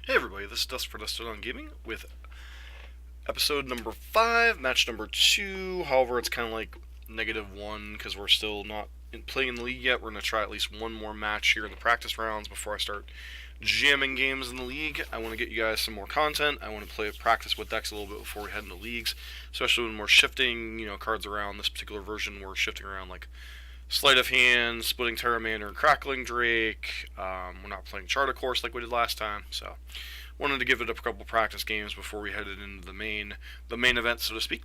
Hey everybody, this is Dust for Dusted on Gaming with episode number 5, match number 2. However, it's kind of like -1 because we're still not playing in the league yet. We're going to try at least one more match here in the practice rounds before I start jamming games in the league. I want to get you guys some more content. I want to play practice with decks a little bit before we head into leagues, especially when we're shifting, cards around. This particular version, we're shifting around like Sleight of Hand, Splitting Pteramander, and Crackling Drake. We're not playing Chart, of course, like we did last time, so wanted to give it a couple practice games before we headed into the main event, so to speak.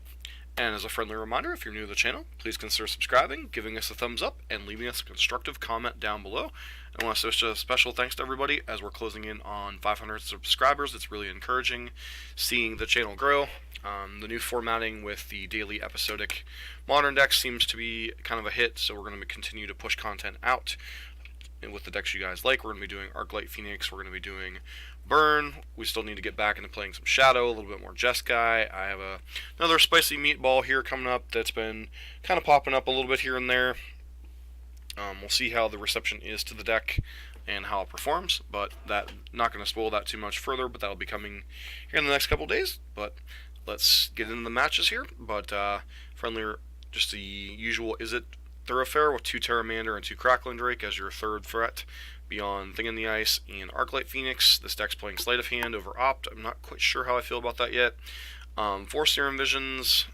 And as a friendly reminder, if you're new to the channel, please consider subscribing, giving us a thumbs up, and leaving us a constructive comment down below. I want to say a special thanks to everybody as we're closing in on 500 subscribers. It's really encouraging seeing the channel grow. The new formatting with the daily episodic modern decks seems to be kind of a hit, so we're going to continue to push content out. And with the decks you guys like, we're going to be doing Arclight Phoenix, we're going to be doing Burn. We still need to get back into playing some Shadow, a little bit more Jeskai. I have another spicy meatball here coming up that's been kind of popping up a little bit here and there. We'll see how the reception is to the deck and how it performs, but that not going to spoil that too much further, but that'll be coming here in the next couple days. But let's get into the matches here. But friendlier, just the usual Izzet Thoroughfare with 2 Pteramander and 2 Crackling Drake as your third threat beyond Thing in the Ice and Arclight Phoenix. This deck's playing Sleight of Hand over Opt. I'm not quite sure how I feel about that yet. 4 Serum Visions,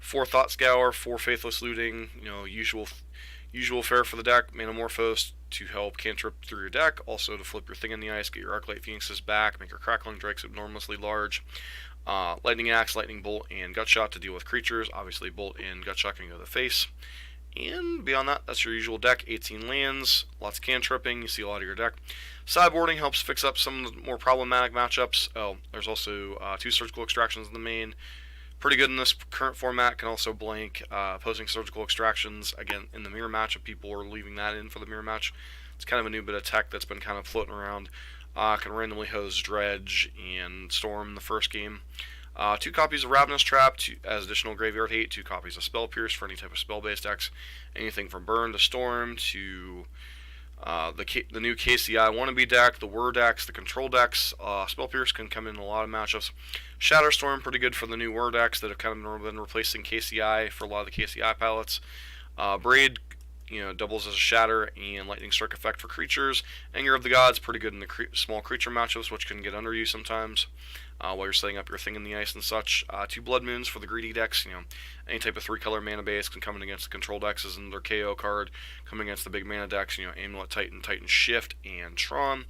4 Thought Scour, 4 Faithless Looting, usual fare for the deck. Manamorphose to help cantrip through your deck, also to flip your Thing in the Ice, get your Arclight Phoenixes back, make your Crackling Drakes enormously large. Lightning Axe, Lightning Bolt, and Gut Shot to deal with creatures. Obviously, Bolt and Gut Shot can go to the face. And beyond that, that's your usual deck. 18 lands, lots of cantripping. You see a lot of your deck. Sideboarding helps fix up some of the more problematic matchups. Oh, there's also 2 Surgical Extractions in the main. Pretty good in this current format. Can also blank opposing Surgical Extractions. Again, in the mirror match, if people are leaving that in for the mirror match, it's kind of a new bit of tech that's been kind of floating around. Can randomly hose Dredge and Storm the first game. 2 copies of Ravenous Trap as additional graveyard hate, 2 copies of Spell Pierce for any type of spell-based decks. Anything from Burn to Storm to the new KCI wannabe deck, the Whir decks, the control decks. Spell Pierce can come in a lot of matchups. Shatterstorm, pretty good for the new Whir decks that have kind of been replacing KCI for a lot of the KCI palettes. Braid, doubles as a Shatter and Lightning Strike effect for creatures. Anger of the Gods, pretty good in the small creature matchups, which can get under you sometimes while you're setting up your Thing in the Ice and such. 2 Blood Moons for the greedy decks. Any type of 3-color mana base can come in against the control decks as in their KO card. Coming against the big mana decks, Amulet Titan, Titan Shift, and Tron.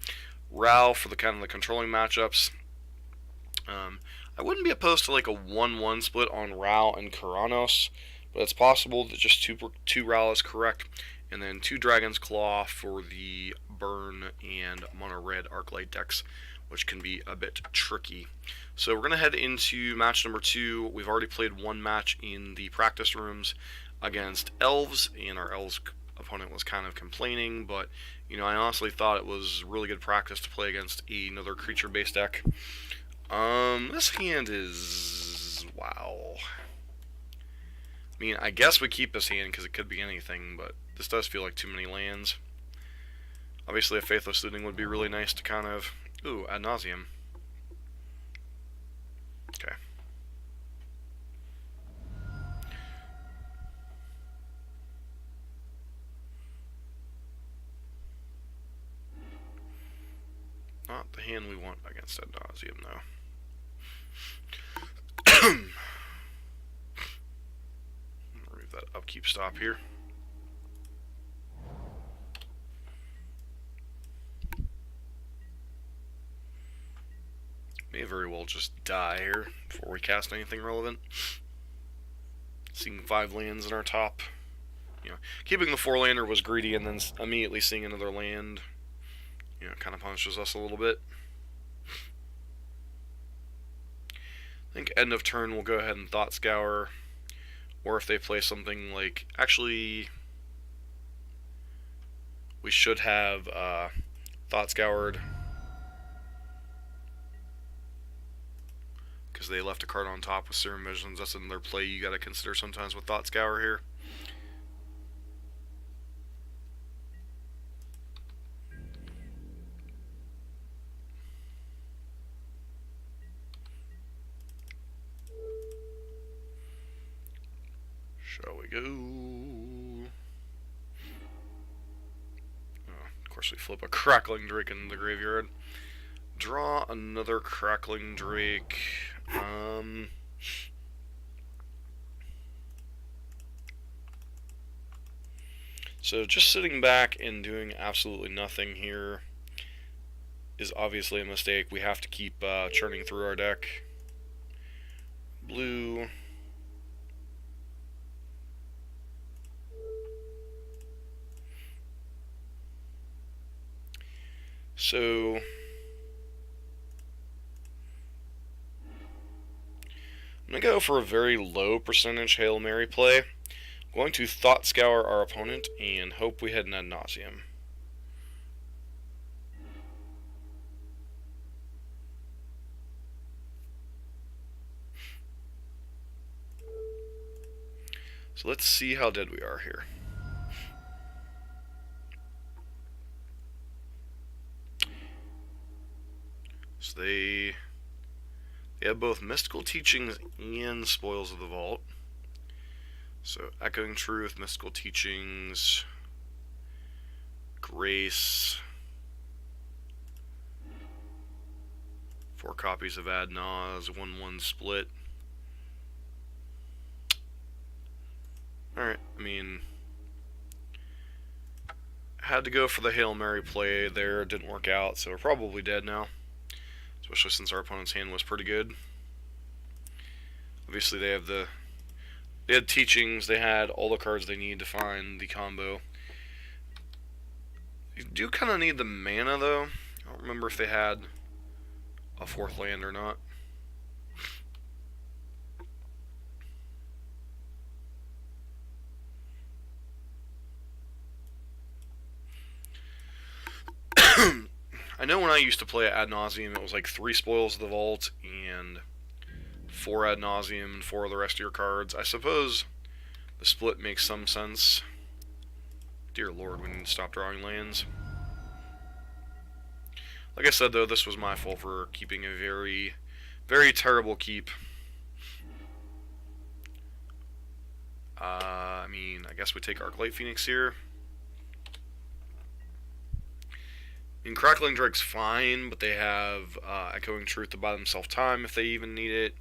Ral for the kind of the controlling matchups. I wouldn't be opposed to like a 1-1 split on Ral and Karanos, but it's possible that just 2 Ral is correct, and then 2 Dragon's Claw for the Burn and Mono Red Arclight decks, which can be a bit tricky. So we're going to head into match number 2. We've already played 1 match in the practice rooms against Elves, and our Elves opponent was kind of complaining, but I honestly thought it was really good practice to play against another creature-based deck. This hand is... wow. I guess we keep this hand because it could be anything, but this does feel like too many lands. Obviously, a Faithless Looting would be really nice to kind of... ooh, ad nauseam. Okay. Not the hand we want against ad nauseam, though. Remove that upkeep stop here. May very well just die here before we cast anything relevant. Seeing 5 lands in our top. Keeping the 4-lander was greedy, and then immediately seeing another land, kind of punishes us a little bit. I think end of turn we'll go ahead and Thought Scour, or if they play something like... actually, we should have Thought Scoured, because they left a card on top with Serum Visions. That's another play you gotta consider sometimes with Thought Scour here. we go. Oh, of course, we flip a Crackling Drake in the graveyard. Draw another Crackling Drake. So just sitting back and doing absolutely nothing here is obviously a mistake. We have to keep churning through our deck. Blue. So I'm going to go for a very low percentage Hail Mary play. I'm going to Thought Scour our opponent and hope we hit an Nasueam. So let's see how dead we are here. So they have both Mystical Teachings and Spoils of the Vault. So Echoing Truth, Mystical Teachings, Grace, 4 copies of Ad Naz, 1/1 split. Alright, I mean, had to go for the Hail Mary play there, it didn't work out, so we're probably dead now. Especially since our opponent's hand was pretty good. Obviously they had Teachings, they had all the cards they need to find the combo. You do kind of need the mana though. I don't remember if they had a 4th land or not. I know when I used to play Ad Nauseam, it was like 3 Spoils of the Vault and 4 Ad Nauseam and 4 of the rest of your cards. I suppose the split makes some sense. Dear Lord, we need to stop drawing lands. Like I said though, this was my fault for keeping a very, very terrible keep. I mean, I guess we take Arclight Phoenix here. I mean, Crackling Drake's fine, but they have Echoing Truth to buy themselves time if they even need it.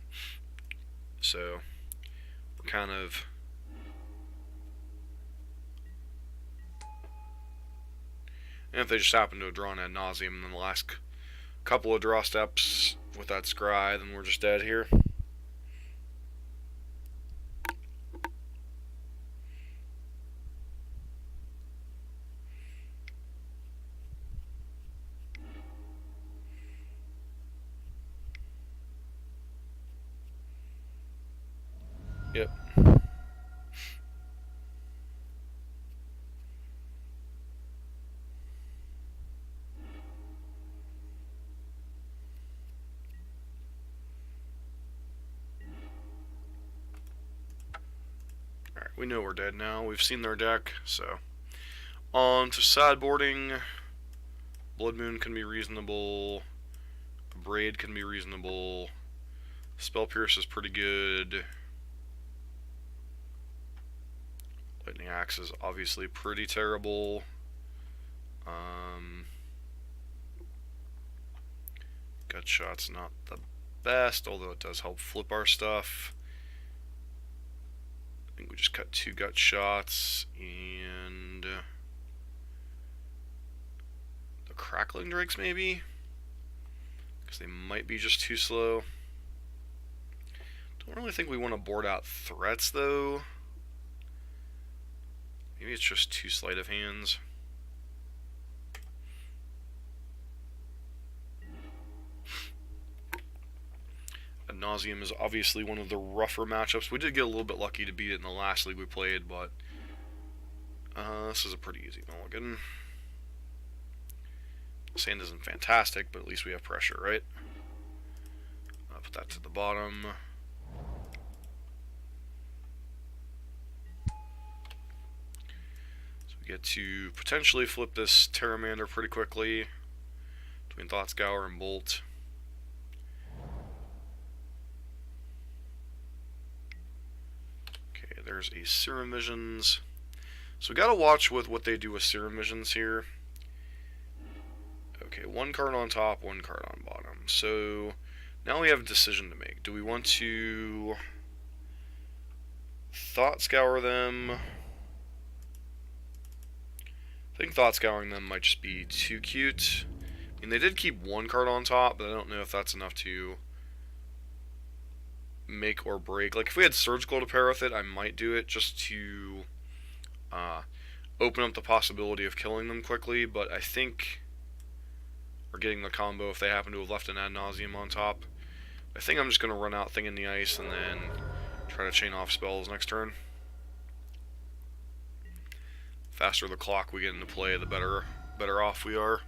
So, we're kind of... And if they just happen to have drawn Ad Nauseam in the last couple of draw steps with that Scry, then we're just dead here. Yep. Alright, we know we're dead now. We've seen their deck, so... On to sideboarding. Blood Moon can be reasonable. Braid can be reasonable. Spell Pierce is pretty good. Lightning Axe is obviously pretty terrible. Gut Shot's not the best, although it does help flip our stuff. I think we just cut 2 Gut Shots, and the Crackling Drakes maybe? Because they might be just too slow. Don't really think we want to board out threats though. Maybe it's just too sleight of hands. Ad Nauseam is obviously one of the rougher matchups. We did get a little bit lucky to beat it in the last league we played, but this is a pretty easy mulligan. Sand isn't fantastic, but at least we have pressure, right? I'll put that to the bottom. So we get to potentially flip this Pteramander pretty quickly between Thought Scour and Bolt. there's a Serum Visions. So we gotta watch with what they do with Serum Visions here. Okay, one card on top, one card on bottom. So now we have a decision to make. Do we want to Thought Scour them? I think Thought Scouring them might just be too cute. I mean, they did keep one card on top, but I don't know if that's enough to make or break. Like, if we had Surgical to pair with it, I might do it just to open up the possibility of killing them quickly, but I think, or getting the combo if they happen to have left an Ad Nauseam on top. I think I'm just going to run out Thing in the Ice and then try to chain off spells next turn. Faster the clock we get into play, the better off we are.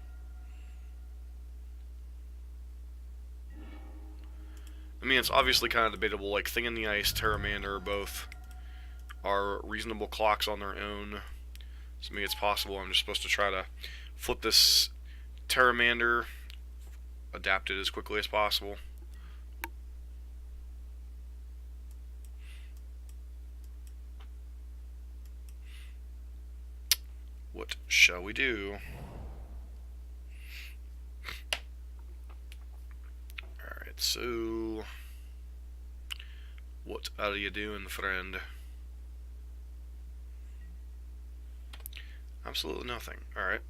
I mean, it's obviously kind of debatable, like Thing in the Ice, Pteramander, both are reasonable clocks on their own. So maybe it's possible I'm just supposed to try to flip this Pteramander, adapt it as quickly as possible. What shall we do? Alright, so what are you doing, friend? Absolutely nothing. Alright.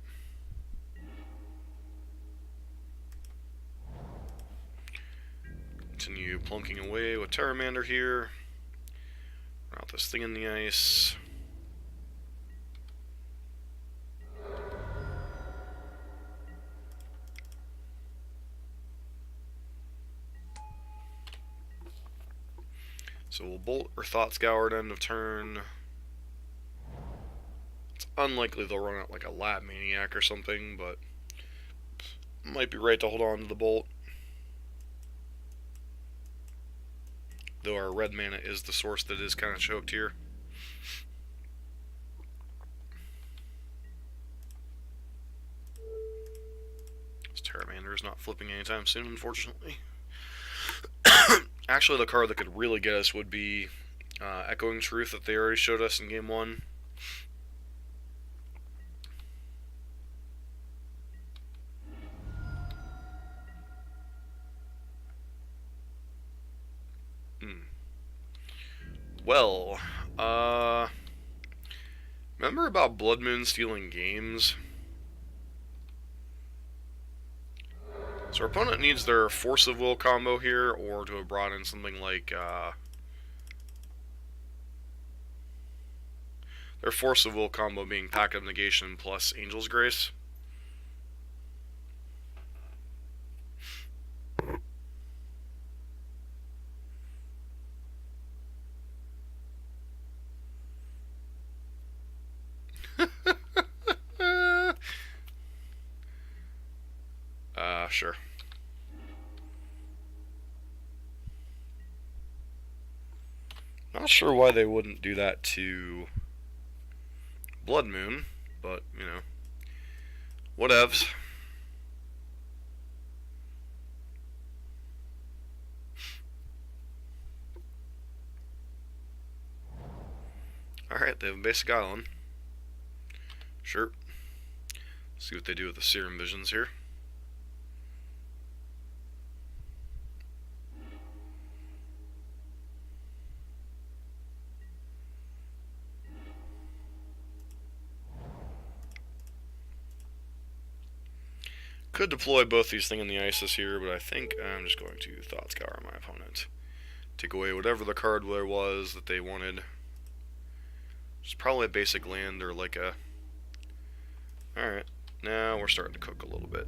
Continue plunking away with Pteramander here. Run out this Thing in the Ice. So we'll Bolt or Thought Scour at end of turn. It's unlikely they'll run out like a Lab Maniac or something, but it might be right to hold on to the Bolt. Though our red mana is the source that is kind of choked here. This Pteramander is not flipping anytime soon, unfortunately. Actually, the card that could really get us would be Echoing Truth that they already showed us in Game 1. Well, remember about Blood Moon stealing games? So our opponent needs their Force of Will combo here, or to have brought in something like their Force of Will combo being Pact of Negation plus Angel's Grace. Sure. Not sure why they wouldn't do that to Blood Moon, but, you know, whatevs. Alright, they have a basic island. Sure. See what they do with the Serum Visions here. Could deploy both these Thing in the Ices here, but I think I'm just going to Thought Scour my opponent. Take away whatever the card there was that they wanted. It's probably a basic land or like a... Alright, now we're starting to cook a little bit.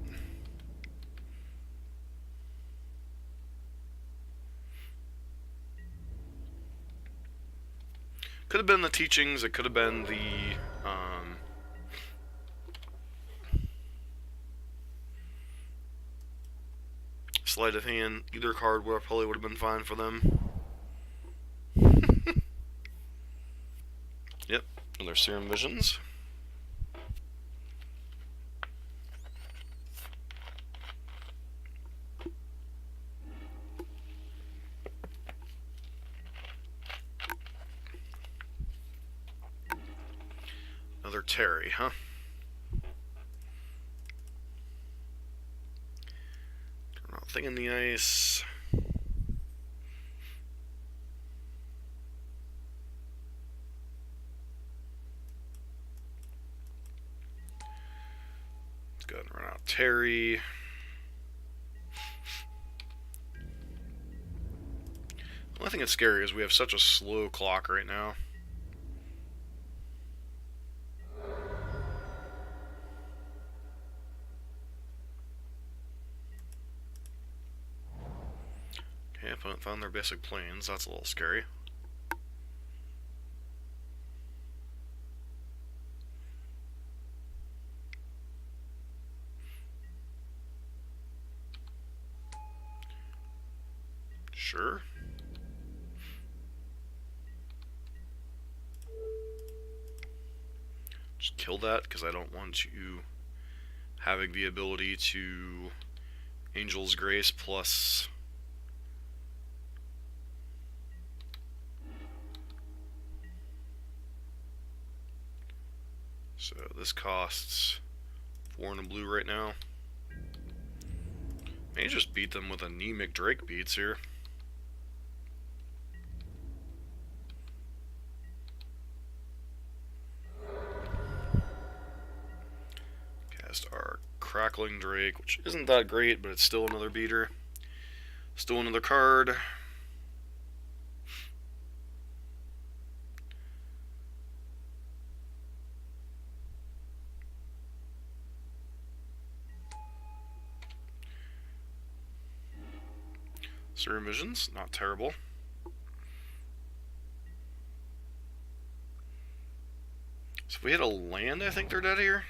Could have been the teachings, it could have been the... sleight of hand. Either card probably would have been fine for them. Yep, and their Serum Visions. another Terry, huh? Turn out thing in the ice. Let's go ahead and run out Terry. The only thing that's scary is we have such a slow clock right now. Okay, opponent found their basic planes. That's a little scary. Sure. Just kill that, because I don't want you having the ability to Angel's Grace plus... So this costs 4 and a blue right now. May just beat them with anemic Drake beats here. Cast our Crackling Drake, which isn't that great, but it's still another beater. Still another card. Serum Visions, not terrible. So if we hit a land, I think they're dead here.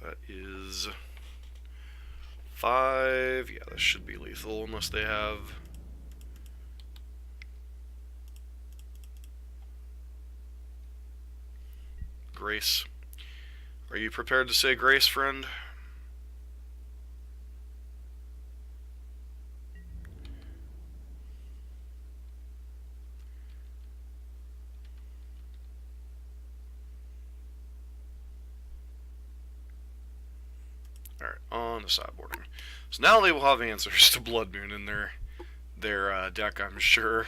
That is 5. Yeah, this should be lethal unless they have... Grace. Are you prepared to say grace, friend? Alright, on the sideboarding. So now they will have answers to Blood Moon in their deck, I'm sure.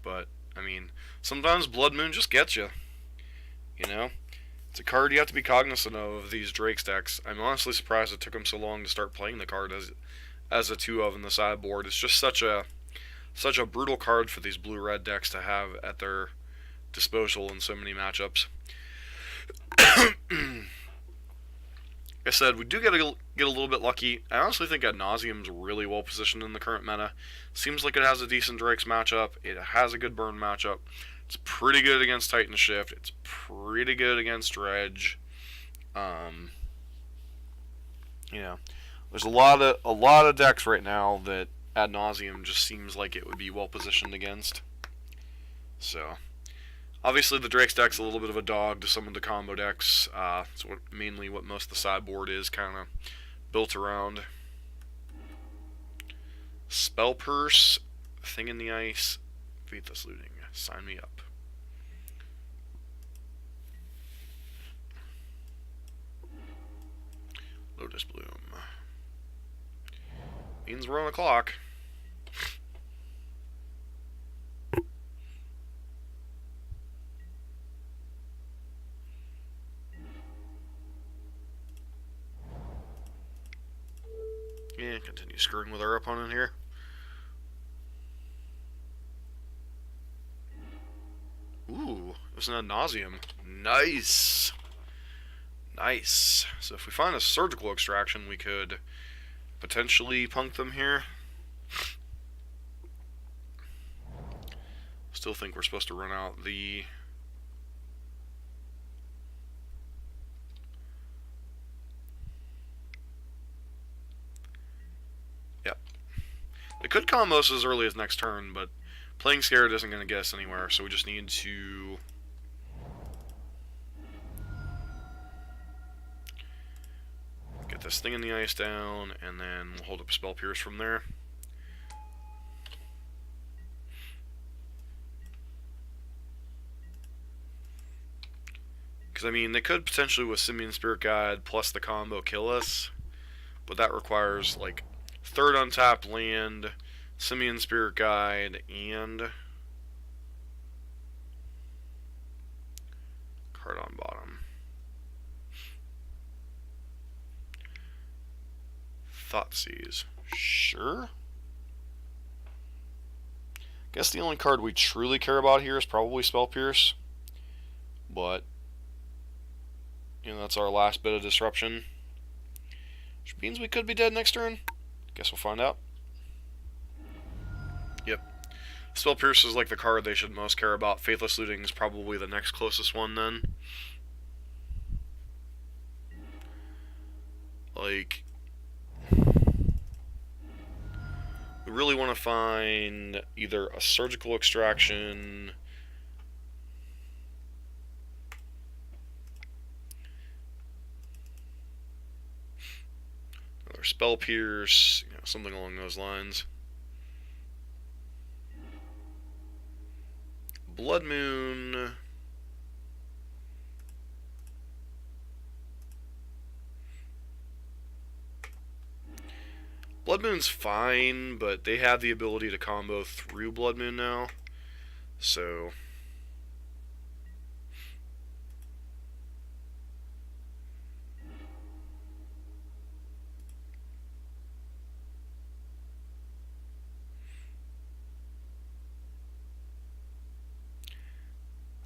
But, I mean, sometimes Blood Moon just gets you. You know? It's a card you have to be cognizant of these Drake's decks. I'm honestly surprised it took them so long to start playing the card as a 2-of in the sideboard. It's just such a brutal card for these blue-red decks to have at their disposal in so many matchups. Like I said, we do get a little bit lucky. I honestly think Nasueam's really well positioned in the current meta. Seems like it has a decent Drake's matchup. It has a good burn matchup. It's pretty good against Titan Shift. It's pretty good against Dredge. You know, there's a lot of decks right now that Ad Nauseam just seems like it would be well positioned against. So, obviously the Drake's deck's a little bit of a dog to some of the combo decks. It's mainly what most of the sideboard is kind of built around. Spell Purse, Thing in the Ice, Faithless Looting. Sign me up. Lotus Bloom. Means we're on the clock. Yeah, continue screwing with our opponent here. Ooh, it was an Ad Nauseam. Nice! Nice. So if we find a surgical extraction, we could potentially punk them here. Still think we're supposed to run out the... combos as early as next turn, but playing scared isn't going to get us anywhere, so we just need to get this thing in the ice down, and then we'll hold up Spell Pierce from there. Because, I mean, they could potentially with Simian Spirit Guide plus the combo kill us, but that requires, like, third untapped land, Simian Spirit Guide, and card on bottom. Thoughtseize. Sure. Guess the only card we truly care about here is probably Spell Pierce. But, you know, that's our last bit of disruption. Which means we could be dead next turn. Guess we'll find out. Yep. Spell Pierce is like the card they should most care about. Faithless Looting is probably the next closest one then. Like, we really want to find either a Surgical Extraction, another Spell Pierce, you know, something along those lines. Blood Moon. Blood Moon's fine, but they have the ability to combo through Blood Moon now, so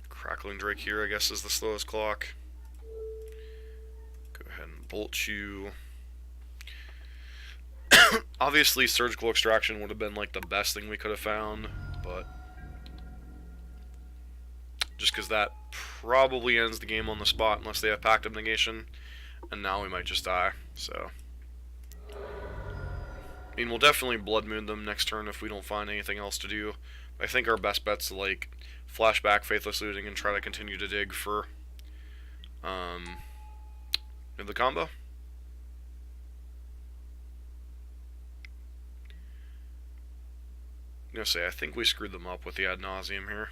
Crackling Drake here, I guess, is the slowest clock. Go ahead and bolt you. Obviously, Surgical Extraction would have been like the best thing we could have found, but just because that probably ends the game on the spot unless they have Pact of Negation, and now we might just die, so. I mean, we'll definitely Blood Moon them next turn if we don't find anything else to do. I think our best bet's to, like, flashback Faithless Looting and try to continue to dig for the combo. I'm gonna say, I think we screwed them up with the Ad Nauseam here.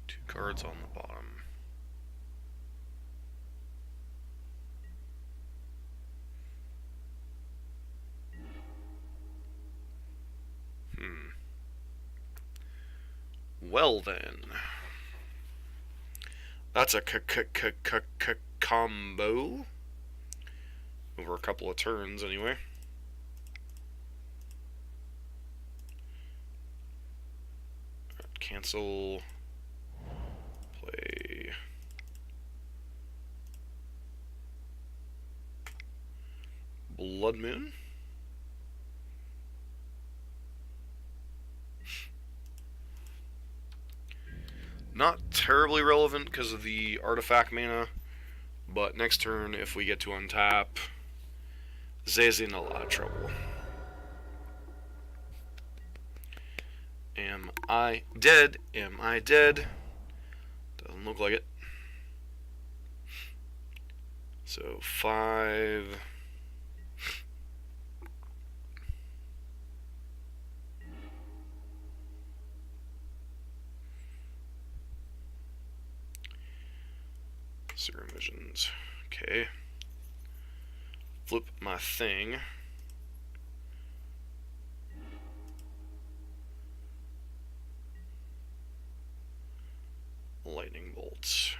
Two cards on the bottom. Well then. That's a combo. Over a couple of turns, anyway. Cancel. Play. Blood Moon. Not terribly relevant because of the artifact mana, but next turn, if we get to untap, Zay's in a lot of trouble. Am I dead? Am I dead? Doesn't look like it. So 5. Serum Visions. Okay. Flip my thing. Lightning bolts.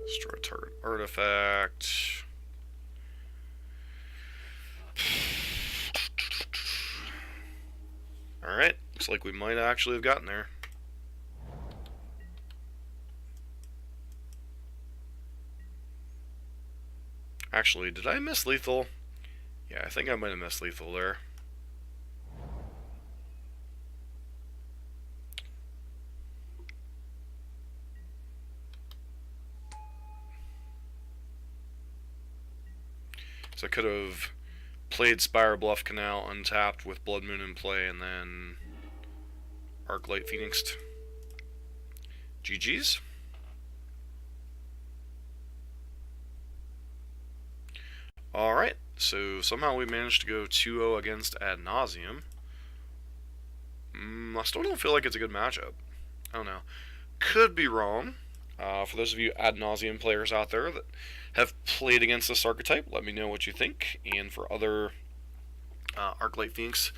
Destroy target artifact. Alright. Looks like we might actually have gotten there. Actually, did I miss lethal? Yeah, I think I might have missed lethal there. So I could have played Spire Bluff Canal untapped with Blood Moon in play and then Arclight Phoenixed. GG's. Alright, so somehow we managed to go 2-0 against Nasueam. I still don't feel like it's a good matchup. I don't know. Could be wrong. For those of you Nasueam players out there that have played against this archetype, let me know what you think. And for other Arclight Phoenix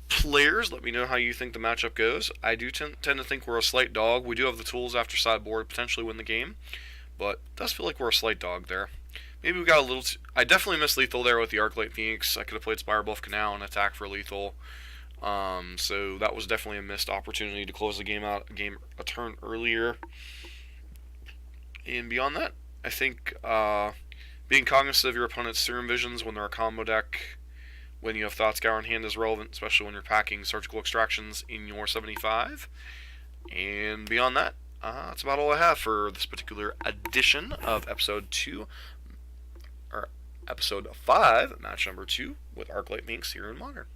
players, let me know how you think the matchup goes. I do tend to think we're a slight dog. We do have the tools after sideboard to potentially win the game, but it does feel like we're a slight dog there. Maybe we got a little I definitely missed lethal there with the Arclight Phoenix. I could have played Spire Bluff Canal and attack for lethal. So that was definitely a missed opportunity to close the game out a turn earlier. And beyond that, I think being cognizant of your opponent's Serum Visions when they're a combo deck, when you have Thought Scour in hand is relevant, especially when you're packing Surgical Extractions in your 75. And beyond that, that's about all I have for this particular edition of Episode 2, or Episode 5, Match number 2, with Arclight Phoenix here in Modern.